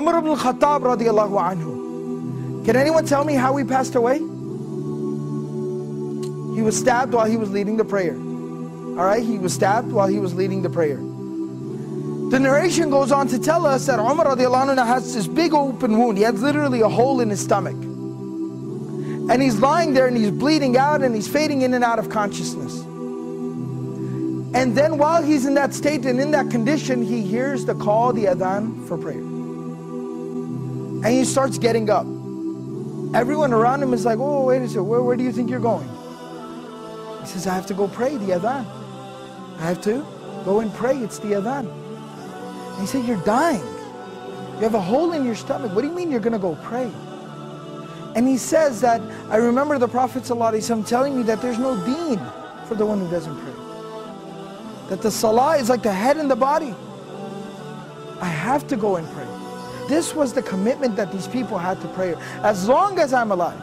Umar ibn al-Khattab radiallahu anhu. Can anyone tell me how he passed away? He was stabbed while he was leading the prayer. Alright, he was stabbed while he was leading the prayer. The narration goes on to tell us that Umar radiallahu anhu has this big open wound. He had literally a hole in his stomach. And he's lying there and he's bleeding out and he's fading in and out of consciousness. And then while he's in that state and in that condition, he hears the call, the adhan for prayer. And he starts getting up. Everyone around him is like, oh, wait a second, where do you think you're going? He says, I have to go pray, the adhan. I have to go and pray, it's the adhan. And he said, you're dying. You have a hole in your stomach. What do you mean you're going to go pray? And he says that, I remember the Prophet ﷺ telling me that there's no deen for the one who doesn't pray. That the salah is like the head and the body. I have to go and pray. This was the commitment that these people had to prayer. As long as I'm alive,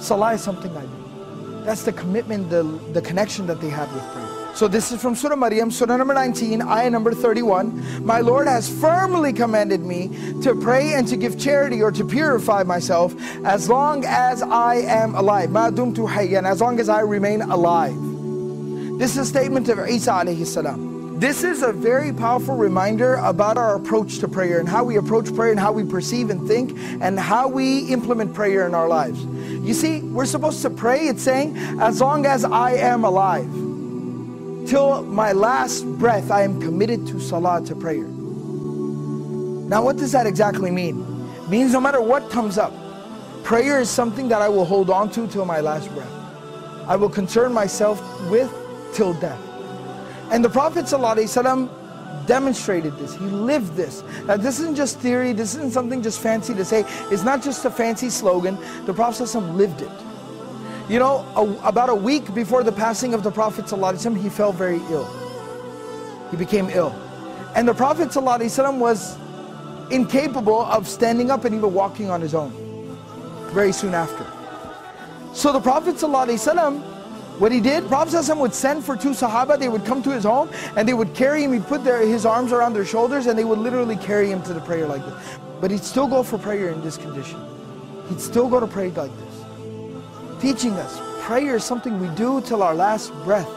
salah is something I do. That's the commitment, the connection that they had with prayer. So this is from Surah Maryam, Surah number 19, ayah number 31. My Lord has firmly commanded me to pray and to give charity or to purify myself as long as I am alive. Ma dumtu hayyan, as long as I remain alive. This is a statement of Isa alayhi salam. This is a very powerful reminder about our approach to prayer and how we approach prayer and how we perceive and think and how we implement prayer in our lives. You see, we're supposed to pray, it's saying, as long as I am alive. Till my last breath, I am committed to salah, to prayer. Now what does that exactly mean? It means no matter what comes up, prayer is something that I will hold on to till my last breath. I will concern myself with till death. And the Prophet ﷺ demonstrated this. He lived this. Now this isn't just theory, this isn't something just fancy to say. It's not just a fancy slogan. The Prophet ﷺ lived it. You know, about a week before the passing of the Prophet ﷺ, he fell very ill. He became ill. And the Prophet ﷺ was incapable of standing up and even walking on his own very soon after. So the Prophet ﷺ, what he did, Prophet ﷺ would send for two Sahaba. They would come to his home and they would carry him. He'd put his arms around their shoulders and they would literally carry him to the prayer like this. But he'd still go for prayer in this condition. He'd still go to pray like this. Teaching us, prayer is something we do till our last breath.